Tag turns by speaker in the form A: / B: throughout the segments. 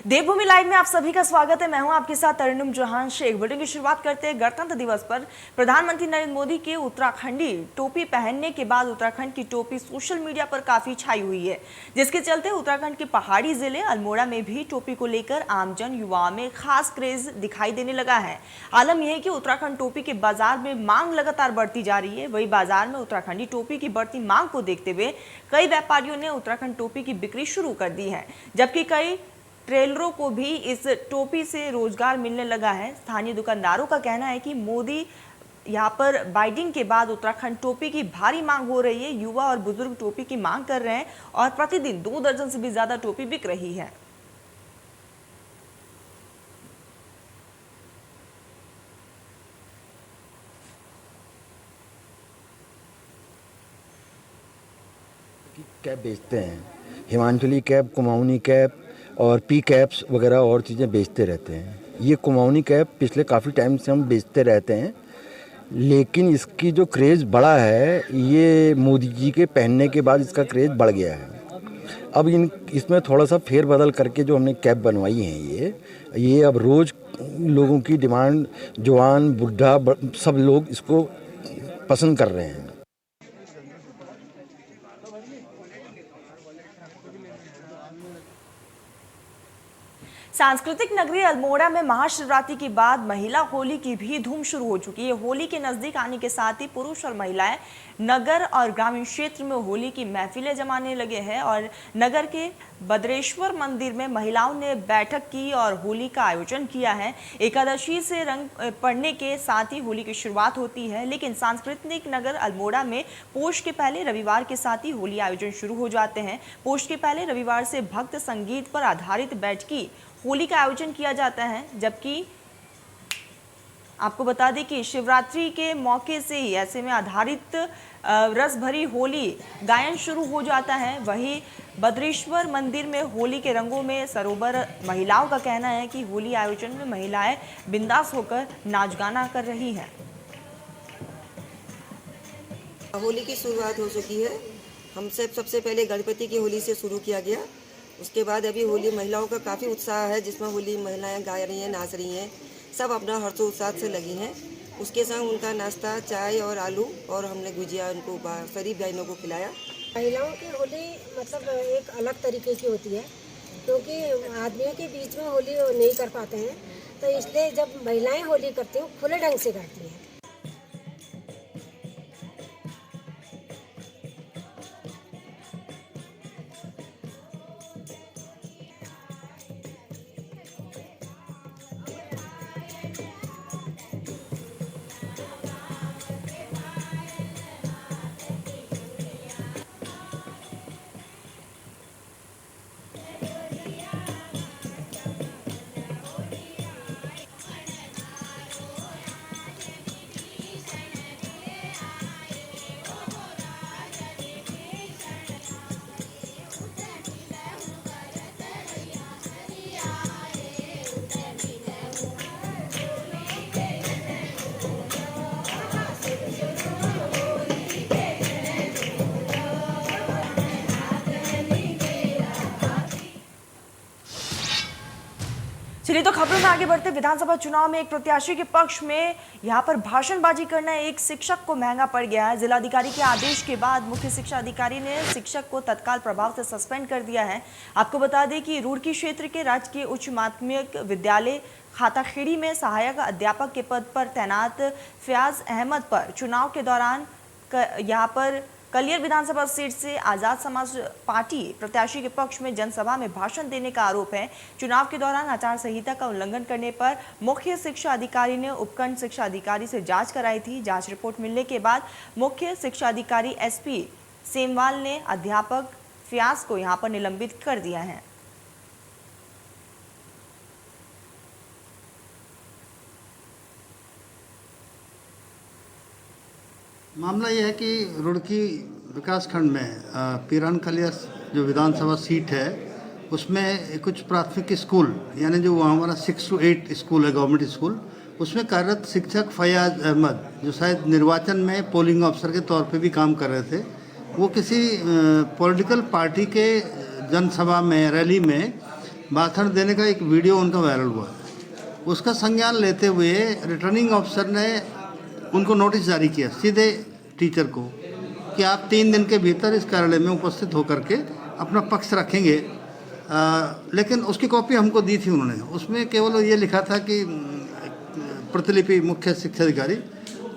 A: देवभूमि live में आप सभी का स्वागत है। मैं हूं आपके साथ तरन्नुम जहान शेख। बुलेटिन की शुरुआत करते हैं। गणतंत्र दिवस पर प्रधानमंत्री नरेंद्र मोदी के उत्तराखंडी टोपी पहनने के बाद उत्तराखंड की टोपी सोशल मीडिया पर काफी छाई हुई है, जिसके चलते उत्तराखंड के पहाड़ी जिले अल्मोड़ा में भी टोपी को लेकर आमजन युवाओं में खास क्रेज दिखाई देने लगा है। आलम यह है कि उत्तराखंड टोपी के बाजार में मांग लगातार बढ़ती जा रही है। वही बाजार में उत्तराखंडी टोपी की बढ़ती मांग को देखते हुए कई व्यापारियों ने उत्तराखंड टोपी की बिक्री शुरू कर दी है, जबकि कई ट्रेलरों को भी इस टोपी से रोजगार मिलने लगा है। स्थानीय दुकानदारों का कहना है कि मोदी यहाँ पर बाइडिंग के बाद उत्तराखंड टोपी की भारी मांग हो रही है। युवा और बुजुर्ग टोपी की मांग कर रहे हैं और प्रतिदिन 2 दर्जन से भी ज्यादा टोपी बिक रही है।
B: कैप बेचते हैं, हिमांचली कैप, कुमाऊनी कैप और पी कैप्स वगैरह और चीज़ें बेचते रहते हैं। ये कुमाऊनी कैप पिछले काफ़ी टाइम से हम बेचते रहते हैं, लेकिन इसकी जो क्रेज़ बढ़ा है ये मोदी जी के पहनने के बाद इसका क्रेज़ बढ़ गया है। अब इसमें थोड़ा सा फेरबदल करके जो हमने कैप बनवाई हैं ये अब रोज़ लोगों की डिमांड, जवान बुढ़ा सब लोग इसको पसंद कर रहे हैं।
A: सांस्कृतिक नगरी अल्मोड़ा में महाशिवरात्रि के बाद महिला होली की भी धूम शुरू हो चुकी है। होली के नजदीक आने के साथ ही पुरुष और महिलाएं नगर और ग्रामीण क्षेत्र में होली की महफिलें जमाने लगे हैं और नगर के भद्रेश्वर मंदिर में महिलाओं ने बैठक की और होली का आयोजन किया है। एकादशी से रंग पड़ने के साथ ही होली की शुरुआत होती है, लेकिन सांस्कृतिक नगर अल्मोड़ा में पोष के पहले रविवार के साथ ही होली आयोजन शुरू हो जाते हैं। पोष के पहले रविवार से भक्त संगीत पर आधारित बैठकी होली का आयोजन किया जाता है, जबकि आपको बता दें कि शिवरात्रि के मौके से ही ऐसे में आधारित रस भरी होली गायन शुरू हो जाता है। वहीं भद्रेश्वर मंदिर में होली के रंगों में सरोवर महिलाओं का कहना है कि होली आयोजन में महिलाएं बिंदास होकर नाच गाना कर रही हैं।
C: होली की शुरुआत हो चुकी है। हमसे सबसे पहले गणपति की होली से शुरू किया गया, उसके बाद अभी होली महिलाओं का काफ़ी उत्साह है, जिसमें होली महिलाएं गा रही हैं, नाच रही हैं, सब अपना हर्षोल्लास से लगी हैं। उसके संग उनका नाश्ता चाय और आलू और हमने गुजिया उनको सभी बहनों को खिलाया।
D: महिलाओं की होली मतलब एक अलग तरीके की होती है, क्योंकि आदमियों के बीच में होली नहीं कर पाते हैं, तो इसलिए जब महिलाएं होली करती हैं खुले ढंग से करती हैं।
A: चलिए तो खबरों में आगे बढ़ते। विधानसभा चुनाव में एक प्रत्याशी के पक्ष में यहां पर भाषणबाजी करना एक शिक्षक को महंगा पड़ गया है। जिलाधिकारी के आदेश के बाद मुख्य शिक्षा अधिकारी ने शिक्षक को तत्काल प्रभाव से सस्पेंड कर दिया है। आपको बता दें कि रुड़की क्षेत्र के राजकीय उच्च माध्यमिक विद्यालय खाताखेड़ी में सहायक अध्यापक के पद पर तैनात फयाज अहमद पर चुनाव के दौरान यहाँ पर कलियर विधानसभा सीट से आजाद समाज पार्टी प्रत्याशी के पक्ष में जनसभा में भाषण देने का आरोप है। चुनाव के दौरान आचार संहिता का उल्लंघन करने पर मुख्य शिक्षा अधिकारी ने उपखंड शिक्षा अधिकारी से जांच कराई थी। जांच रिपोर्ट मिलने के बाद मुख्य शिक्षा अधिकारी एसपी सेमवाल ने अध्यापक फयाज को यहां पर निलंबित कर दिया है।
E: मामला यह है कि रुड़की विकासखंड में पीरान कलियर जो विधानसभा सीट है उसमें कुछ प्राथमिक स्कूल यानी जो वहाँ हमारा 6 to 8 स्कूल है गवर्नमेंट स्कूल, उसमें कार्यरत शिक्षक फयाज अहमद जो शायद निर्वाचन में पोलिंग अफसर के तौर पे भी काम कर रहे थे, वो किसी पॉलिटिकल पार्टी के जनसभा में रैली में भाषण देने का एक वीडियो उनका वायरल हुआ है। उसका संज्ञान लेते हुए रिटर्निंग ऑफिसर ने उनको नोटिस जारी किया सीधे टीचर को कि आप 3 दिन के भीतर इस कार्यालय में उपस्थित होकर के अपना पक्ष रखेंगे। लेकिन उसकी कॉपी हमको दी थी उन्होंने, उसमें केवल ये लिखा था कि प्रतिलिपि मुख्य शिक्षा अधिकारी।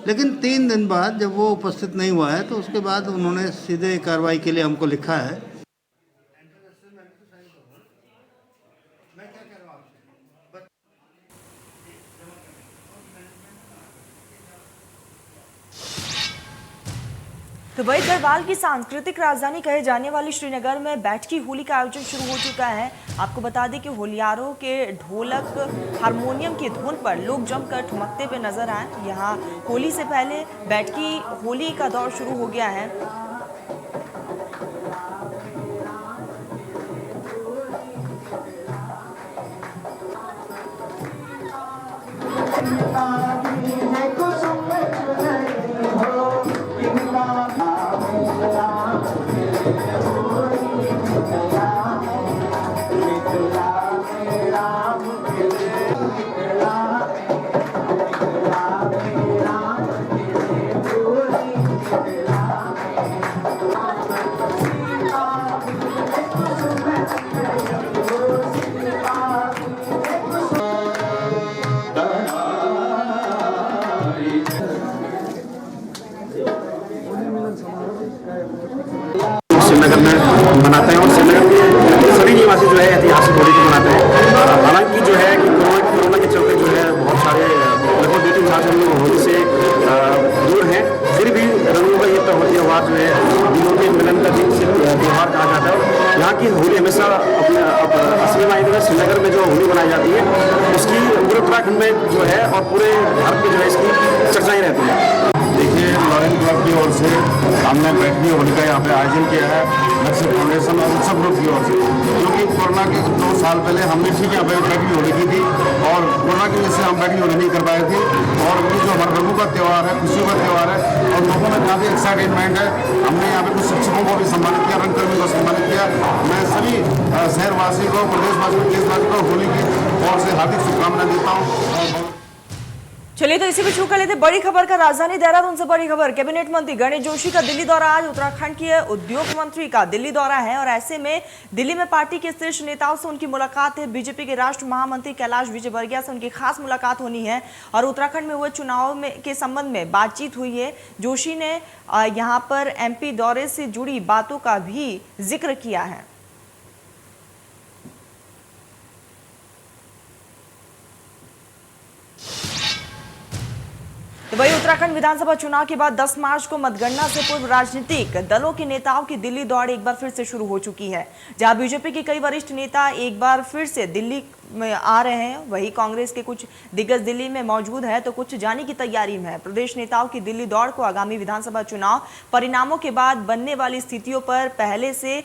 E: लेकिन 3 दिन बाद जब वो उपस्थित नहीं हुआ है तो उसके बाद उन्होंने सीधे कार्रवाई के लिए हमको लिखा है।
A: तो वही गढ़वाल की सांस्कृतिक राजधानी कहे जाने वाली श्रीनगर में बैठकी होली का आयोजन शुरू हो चुका है। आपको बता दें कि होलियारों के ढोलक हारमोनियम की धुन पर लोग जमकर ठुमकते हुए नजर आए। यहाँ होली से पहले बैठकी होली का दौर शुरू हो गया है।
F: श्रीनगर में मनाते हैं और श्रीनगर के सभी निवासी जो है ऐतिहासिक होली को मनाते हैं। हालांकि जो है कि कोरोना के चलते जो है बहुत सारे लगभग 2-3 साल से हम लोग होली से दूर हैं, फिर भी रंगों का ये त्यौहार जो है दिलों के मिलन का दिन त्यौहार कहा जाता है। और यहाँ की होली हमेशा अपने असली मायने में श्रीनगर में जो होली मनाई जाती है उसकी पूरे उत्तराखंड में जो है और पूरे भारत में जो है इसकी चर्चाएँ रहती है।
G: देखिए, लॉरेन क्लब की ओर से हमने बैठकी होली का यहाँ पे आयोजन किया है नक्सल फाउंडेशन और उत्सव ग्रुप की ओर से, क्योंकि कोरोना के 2 साल पहले हमने ठीक यहाँ पे बैठकी होली की थी और कोरोना की वजह से हम बैठकी होली नहीं कर पाए थे। और ये जो हमारे रंगों का त्यौहार है, खुशियों का त्यौहार है और लोगों में काफ़ी एक्साइटमेंट है। हमने यहाँ पे कुछ शिक्षकों को भी सम्मानित किया, रंगकर्मियों को सम्मानित किया। मैं सभी शहरवासी को, प्रदेशवासी को, देशवासी को होली की ओर से हार्दिक शुभकामनाएं देता हूँ।
A: चलिए तो इसी बीच शुरू कर लेते बड़ी खबर का। राजधानी देहरादून से बड़ी खबर। कैबिनेट मंत्री गणेश जोशी का दिल्ली दौरा। आज उत्तराखंड के उद्योग मंत्री का दिल्ली दौरा है और ऐसे में दिल्ली में पार्टी के शीर्ष नेताओं से उनकी मुलाकात है। बीजेपी के राष्ट्रीय महामंत्री कैलाश विजयवर्गीय से उनकी खास मुलाकात होनी है और उत्तराखंड में हुए चुनाव के संबंध में बातचीत हुई है। जोशी ने यहाँ पर MP दौरे से जुड़ी बातों का भी जिक्र किया है। तो वही उत्तराखंड विधानसभा चुनाव के बाद 10 मार्च को मतगणना से पूर्व राजनीतिक दलों के नेताओं की दिल्ली दौड़ एक बार फिर से शुरू हो चुकी है। जहां बीजेपी के कई वरिष्ठ नेता एक बार फिर से दिल्ली में आ रहे हैं, वही कांग्रेस के कुछ दिग्गज दिल्ली में मौजूद है तो कुछ जाने की तैयारी में है। प्रदेश नेताओं की दिल्ली दौड़ को आगामी विधानसभा चुनाव परिणामों के बाद बनने वाली स्थितियों पर पहले से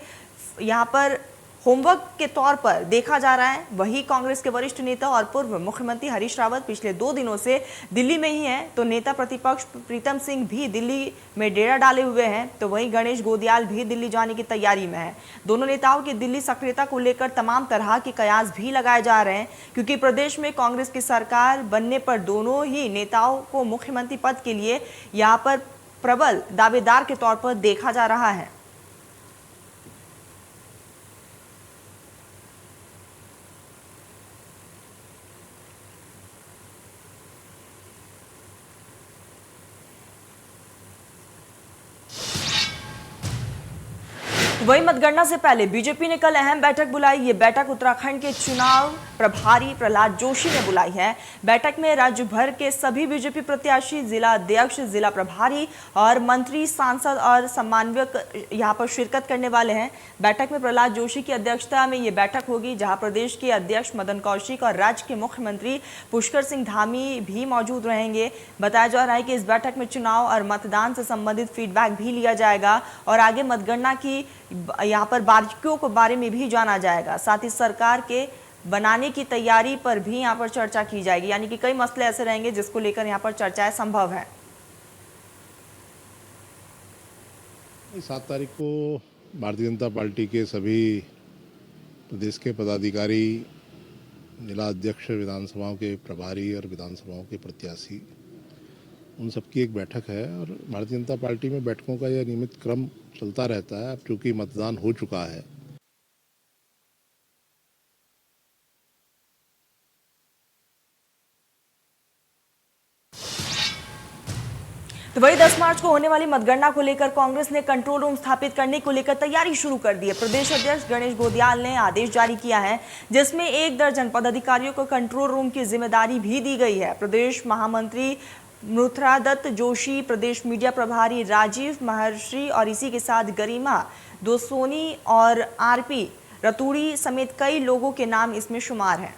A: यहाँ पर होमवर्क के तौर पर देखा जा रहा है। वही कांग्रेस के वरिष्ठ नेता और पूर्व मुख्यमंत्री हरीश रावत पिछले 2 दिनों से दिल्ली में ही हैं, तो नेता प्रतिपक्ष प्रीतम सिंह भी दिल्ली में डेरा डाले हुए हैं। तो वहीं गणेश गोदियाल भी दिल्ली जाने की तैयारी में है। दोनों नेताओं की दिल्ली सक्रियता को लेकर तमाम तरह के कयास भी लगाए जा रहे हैं, क्योंकि प्रदेश में कांग्रेस की सरकार बनने पर दोनों ही नेताओं को मुख्यमंत्री पद के लिए यहाँ पर प्रबल दावेदार के तौर पर देखा जा रहा है। वही मतगणना से पहले बीजेपी ने कल अहम बैठक बुलाई। ये बैठक उत्तराखंड के चुनाव प्रभारी प्रहलाद जोशी ने बुलाई है। बैठक में राज्य भर के सभी बीजेपी प्रत्याशी, जिला अध्यक्ष, जिला प्रभारी और मंत्री, सांसद और समन्वयक यहां पर शिरकत करने वाले हैं। बैठक में प्रहलाद जोशी की अध्यक्षता में ये बैठक होगी, जहां प्रदेश के अध्यक्ष मदन कौशिक और राज्य के मुख्यमंत्री पुष्कर सिंह धामी भी मौजूद रहेंगे। बताया जा रहा है कि इस बैठक में चुनाव और मतदान से संबंधित फीडबैक भी लिया जाएगा और आगे मतगणना की यहाँ पर बारीकियों के बारे में भी जाना जाएगा। साथ ही सरकार के बनाने की तैयारी पर भी यहाँ पर चर्चा की जाएगी, यानी कि कई मसले ऐसे रहेंगे जिसको लेकर यहाँ पर चर्चाएं संभव है।
H: 7 तारीख को भारतीय जनता पार्टी के सभी प्रदेश के पदाधिकारी, जिला अध्यक्ष, विधानसभाओं के प्रभारी और विधानसभाओं के प्रत्याशी, उन सबकी एक बैठक है और भारतीय जनता पार्टी में बैठकों का यह नियमित क्रम चलता रहता है। अब चूंकि मतदान हो चुका है,
A: तो वही 10 मार्च को होने वाली मतगणना को लेकर कांग्रेस ने कंट्रोल रूम स्थापित करने को लेकर तैयारी शुरू कर दी है। प्रदेश अध्यक्ष गणेश गोदियाल ने आदेश जारी किया है, जिसमें 1 दर्जन पदाधिकारियों को कंट्रोल रूम की जिम्मेदारी भी दी गई है। प्रदेश महामंत्री मृथुरादत्त जोशी, प्रदेश मीडिया प्रभारी राजीव महर्षि और इसी के साथ गरिमा दोसोनी और आरपी रतूड़ी समेत कई लोगों के नाम इसमें शुमार हैं।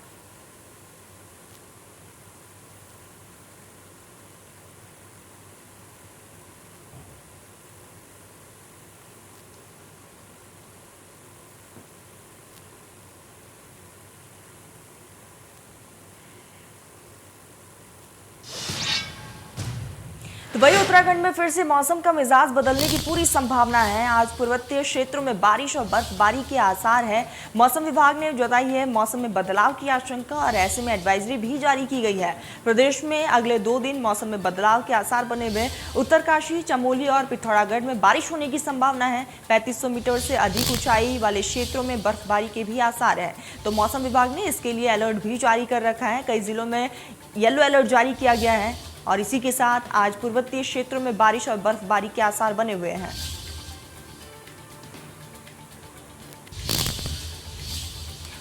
A: तो वही उत्तराखंड में फिर से मौसम का मिजाज बदलने की पूरी संभावना है। आज पूर्वोत्तर क्षेत्रों में बारिश और बर्फबारी के आसार हैं। मौसम विभाग ने जताई है मौसम में बदलाव की आशंका और ऐसे में एडवाइजरी भी जारी की गई है। प्रदेश में अगले 2 दिन मौसम में बदलाव के आसार बने हुए। उत्तरकाशी, चमोली और पिथौरागढ़ में बारिश होने की संभावना है। 3500 मीटर से अधिक ऊंचाई वाले क्षेत्रों में बर्फबारी के भी आसार है। तो मौसम विभाग ने इसके लिए अलर्ट भी जारी कर रखा है। कई जिलों में येलो अलर्ट जारी किया गया है और इसी के साथ आज पूर्वोत्तर क्षेत्रों में बारिश और बर्फबारी के आसार बने हुए हैं।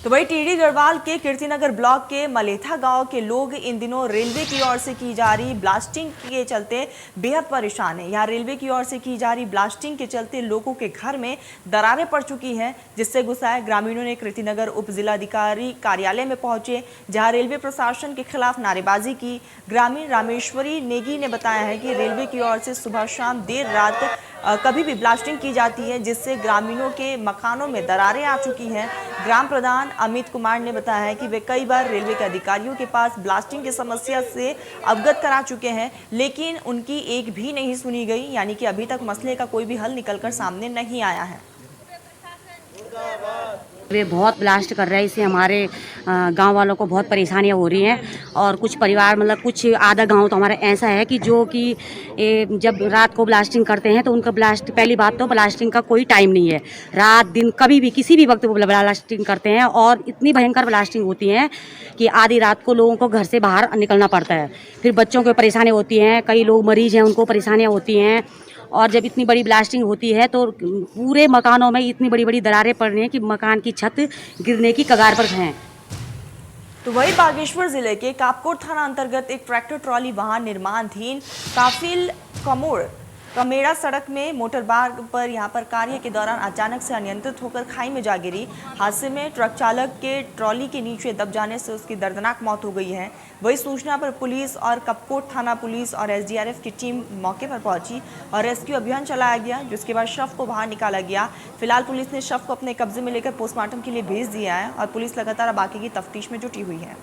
A: तो वही टिहरी गढ़वाल के कीर्तिनगर ब्लॉक के मलेथा गांव के लोग इन दिनों रेलवे की ओर से की जा रही ब्लास्टिंग के चलते बेहद परेशान है। यहाँ रेलवे की ओर से की जा रही ब्लास्टिंग के चलते लोगों के घर में दरारें पड़ चुकी हैं, जिससे गुस्साए ग्रामीणों ने कीर्तिनगर उप जिलाधिकारी कार्यालय में पहुंचे, जहां रेलवे प्रशासन के खिलाफ नारेबाजी की। ग्रामीण रामेश्वरी नेगी ने बताया है कि रेलवे की ओर से सुबह शाम देर रात कभी भी ब्लास्टिंग की जाती है, जिससे ग्रामीणों के मकानों में दरारें आ चुकी हैं। ग्राम प्रधान अमित कुमार ने बताया है कि वे कई बार रेलवे के अधिकारियों के पास ब्लास्टिंग की समस्या से अवगत करा चुके हैं, लेकिन उनकी एक भी नहीं सुनी गई, यानी कि अभी तक मसले का कोई भी हल निकलकर सामने नहीं आया है।
I: वे बहुत ब्लास्ट कर रहे हैं, इससे हमारे गांव वालों को बहुत परेशानियां हो रही हैं। और कुछ परिवार मतलब कुछ आधा गांव तो हमारा ऐसा है कि जो कि जब रात को ब्लास्टिंग करते हैं तो उनका ब्लास्ट, पहली बात तो ब्लास्टिंग का कोई टाइम नहीं है, रात दिन कभी भी किसी भी वक्त वो ब्लास्टिंग करते हैं और इतनी भयंकर ब्लास्टिंग होती है कि आधी रात को लोगों को घर से बाहर निकलना पड़ता है। फिर बच्चों को परेशानी होती हैं, कई लोग मरीज हैं उनको परेशानियाँ होती हैं। और जब इतनी बड़ी ब्लास्टिंग होती है तो पूरे मकानों में इतनी बड़ी बड़ी दरारें पड़ रही हैं कि मकान की छत गिरने की कगार पर हैं।
A: तो वही बागेश्वर जिले के कापकोट थाना अंतर्गत एक ट्रैक्टर ट्रॉली वाहन निर्माणाधीन काफिल कमोड़ कमेड़ा सड़क में मोटर मार्ग पर यहां पर कार्य के दौरान अचानक से अनियंत्रित होकर खाई में जा गिरी। हादसे में ट्रक चालक के ट्रॉली के नीचे दब जाने से उसकी दर्दनाक मौत हो गई है। वही सूचना पर पुलिस और कपकोट थाना पुलिस और एसडीआरएफ की टीम मौके पर पहुंची और रेस्क्यू अभियान चलाया गया, जिसके बाद शव को बाहर निकाला गया। फिलहाल पुलिस ने शव को अपने कब्जे में लेकर पोस्टमार्टम के लिए भेज दिया है और पुलिस लगातार बाकी की तफ्तीश में जुटी हुई है।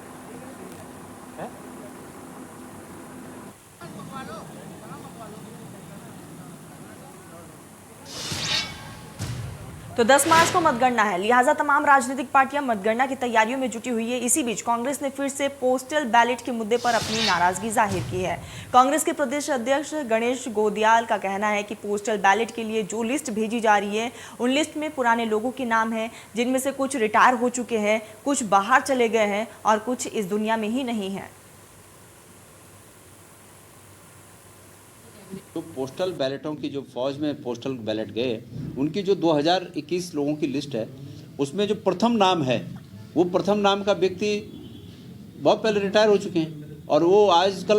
A: तो 10 मार्च को मतगणना है, लिहाजा तमाम राजनीतिक पार्टियां मतगणना की तैयारियों में जुटी हुई है। इसी बीच कांग्रेस ने फिर से पोस्टल बैलेट के मुद्दे पर अपनी नाराजगी जाहिर की है। कांग्रेस के प्रदेश अध्यक्ष गणेश गोदियाल का कहना है कि पोस्टल बैलेट के लिए जो लिस्ट भेजी जा रही है, उन लिस्ट में पुराने लोगों के नाम हैं, जिनमें से कुछ रिटायर हो चुके हैं, कुछ बाहर चले गए हैं और कुछ इस दुनिया में ही नहीं है।
J: तो पोस्टल बैलेटों की जो फौज में पोस्टल बैलेट गए, उनकी जो 2021 लोगों की लिस्ट है, उसमें जो प्रथम नाम है, वो प्रथम नाम का व्यक्ति बहुत पहले रिटायर हो चुके हैं और वो आजकल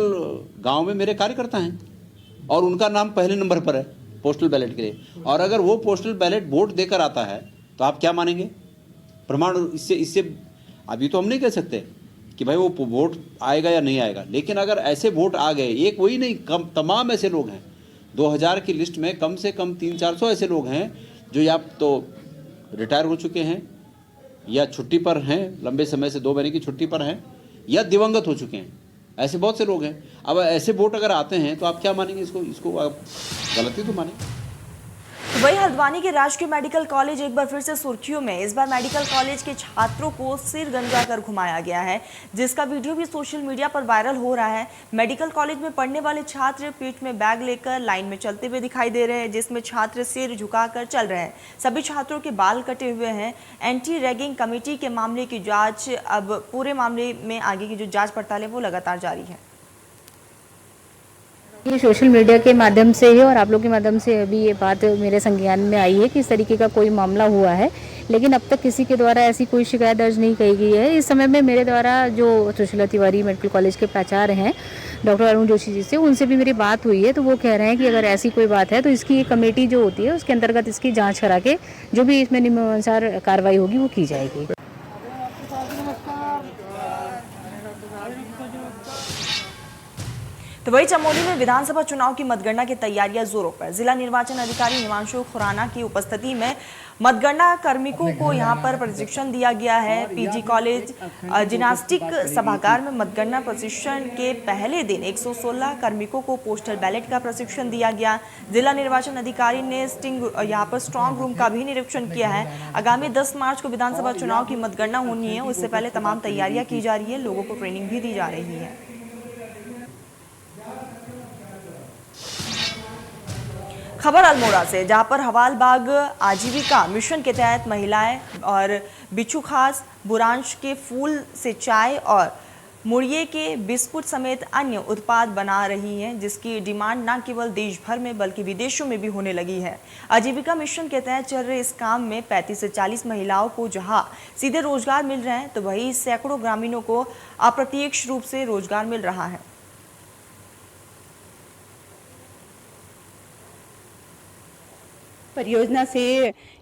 J: गांव में मेरे कार्यकर्ता हैं और उनका नाम पहले नंबर पर है पोस्टल बैलेट के लिए। और अगर वो पोस्टल बैलेट वोट देकर आता है तो आप क्या मानेंगे? प्रमाण इससे अभी तो हम नहीं कह सकते कि भाई वो वोट आएगा या नहीं आएगा, लेकिन अगर ऐसे वोट आ गए, एक वही नहीं, तमाम ऐसे लोग हैं 2000 की लिस्ट में कम से कम 300-400 ऐसे लोग हैं जो या तो रिटायर हो चुके हैं या छुट्टी पर हैं, लंबे समय से 2 महीने की छुट्टी पर हैं, या दिवंगत हो चुके हैं। ऐसे बहुत से लोग हैं। अब ऐसे वोट अगर आते हैं तो आप क्या मानेंगे? इसको आप गलती तो मानेंगे।
A: वही हल्द्वानी के राजकीय मेडिकल कॉलेज एक बार फिर से सुर्खियों में। इस बार मेडिकल कॉलेज के छात्रों को सिर गंजा कर घुमाया गया है, जिसका वीडियो भी सोशल मीडिया पर वायरल हो रहा है। मेडिकल कॉलेज में पढ़ने वाले छात्र पीठ में बैग लेकर लाइन में चलते हुए दिखाई दे रहे हैं, जिसमें छात्र सिर झुकाकर चल रहे हैं। सभी छात्रों के बाल कटे हुए हैं। एंटी रैगिंग कमेटी के मामले की जांच, अब पूरे मामले में आगे की जो जांच पड़ताल है वो लगातार जारी है।
K: ये सोशल मीडिया के माध्यम से ही और आप लोग के माध्यम से अभी ये बात मेरे संज्ञान में आई है कि इस तरीके का कोई मामला हुआ है, लेकिन अब तक किसी के द्वारा ऐसी कोई शिकायत दर्ज नहीं की गई है। इस समय में मेरे द्वारा जो सुशीला तिवारी मेडिकल कॉलेज के प्राचार्य हैं डॉक्टर अरुण जोशी जी से, उनसे भी मेरी बात हुई है, तो वो कह रहे हैं कि अगर ऐसी कोई बात है तो इसकी कमेटी जो होती है उसके अंतर्गत इसकी जाँच करा के जो भी इसमें नियमानुसार कार्रवाई होगी वो की जाएगी।
A: तो वही चमोली में विधानसभा चुनाव की मतगणना की तैयारियां जोरों पर। जिला निर्वाचन अधिकारी हिमांशु खुराना की उपस्थिति में मतगणना कार्मिकों को यहां पर प्रशिक्षण दिया गया है। पीजी कॉलेज जिम्नास्टिक सभागार में मतगणना प्रशिक्षण के पहले दिन 116 कार्मिकों को पोस्टल बैलेट का प्रशिक्षण दिया गया। जिला निर्वाचन अधिकारी ने यहां पर स्ट्रांग रूम का भी निरीक्षण किया है। आगामी 10 मार्च को विधानसभा चुनाव की मतगणना होनी है, उससे पहले तमाम तैयारियां की जा रही है, लोगों को ट्रेनिंग भी दी जा रही है। खबर अल्मोड़ा से, जहां पर हवालबाग आजीविका मिशन के तहत महिलाएं और बिच्छू खास, बुरांश के फूल से चाय और मुड़िए के बिस्कुट समेत अन्य उत्पाद बना रही हैं, जिसकी डिमांड न केवल देश भर में बल्कि विदेशों में भी होने लगी है। आजीविका मिशन के तहत चल रहे इस काम में 35 से 40 महिलाओं को जहां सीधे रोजगार मिल रहे हैं, तो वहीं सैकड़ों ग्रामीणों को अप्रत्यक्ष रूप से रोजगार मिल रहा है।
L: परियोजना से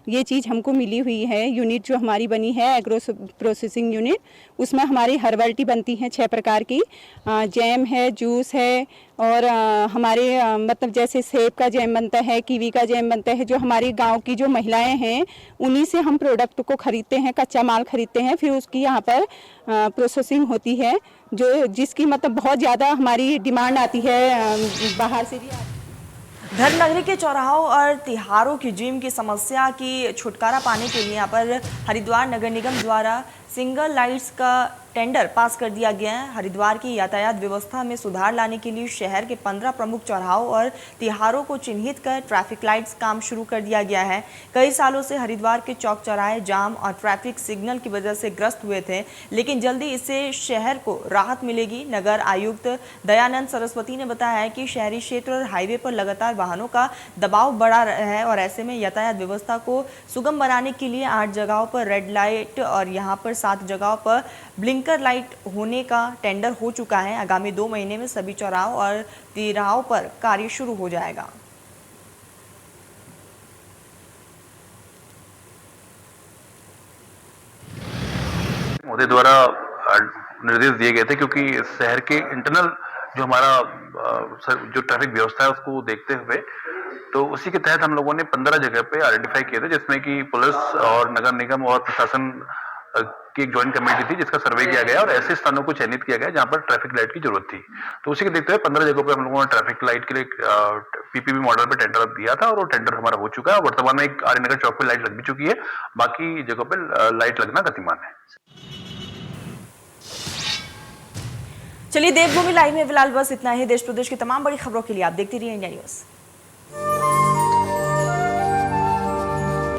L: ये चीज़ हमको मिली हुई है। यूनिट जो हमारी बनी है एग्रो प्रोसेसिंग यूनिट, उसमें हमारी हर्बल टी बनती हैं 6 प्रकार की, जैम है, जूस है और हमारे मतलब जैसे सेब का जैम बनता है, कीवी का जैम बनता है। जो हमारी गांव की जो महिलाएं हैं उन्हीं से हम प्रोडक्ट को खरीदते हैं, कच्चा माल खरीदते हैं, फिर उसकी यहाँ पर प्रोसेसिंग होती है, जो जिसकी मतलब बहुत ज़्यादा हमारी डिमांड आती है, बाहर से भी आती है।
A: धर्मनगरी के चौराहों और तिहारों की जिम की समस्या की छुटकारा पाने के लिए यहाँ पर हरिद्वार नगर निगम द्वारा सिंगल लाइट्स का टेंडर पास कर दिया गया है। हरिद्वार की यातायात व्यवस्था में सुधार लाने के लिए शहर के 15 प्रमुख चौराहों और तिहारों को चिन्हित कर ट्रैफिक लाइट्स काम शुरू कर दिया गया है। कई सालों से हरिद्वार के चौक चौराहे जाम और ट्रैफिक सिग्नल की वजह से ग्रस्त हुए थे, लेकिन जल्दी इससे शहर को राहत मिलेगी। नगर आयुक्त दयानंद सरस्वती ने बताया है कि शहरी क्षेत्र और हाईवे पर लगातार वाहनों का दबाव बढ़ा रहा है और ऐसे में यातायात व्यवस्था को सुगम बनाने के लिए 8 जगहों पर रेड लाइट और यहाँ पर 7 जगहों पर ब्लिंकर लाइट होने का टेंडर हो चुका है। आगामी 2 महीने में सभी चौराहों और तिराहों पर कार्य शुरू हो जाएगा।
M: मोदी द्वारा निर्देश दिए गए थे, क्योंकि शहर के इंटरनल जो हमारा जो ट्रैफिक व्यवस्था है उसको देखते हुए, तो उसी के तहत हम लोगों ने 15 जगह पे आइडेंटिफाई किए थे, जिसमें कि पुलिस और नगर निगम और प्रशासन की एक ज्वाइंट कमेटी थी, जिसका सर्वे किया गया और ऐसे स्थानों को चयनित किया गया जहां पर ट्रैफिक लाइट की जरूरत थी। तो उसी के देखते हुए 15 जगहों पे हम लोगों ने ट्रैफिक लाइट के लिए पीपीपी मॉडल पे टेंडर दिया था और वो टेंडर हमारा हो चुका है। वर्तमान में एक आर्यनगर चौक पे लाइट लग भी चुकी है, बाकी जगहों पे लाइट लगना गतिमान है।
A: चलिए, देवभूमि लाइव में फिलहाल बस इतना ही। देश प्रदेश की तमाम बड़ी खबरों के लिए आप देखते रहिए इंडिया न्यूज।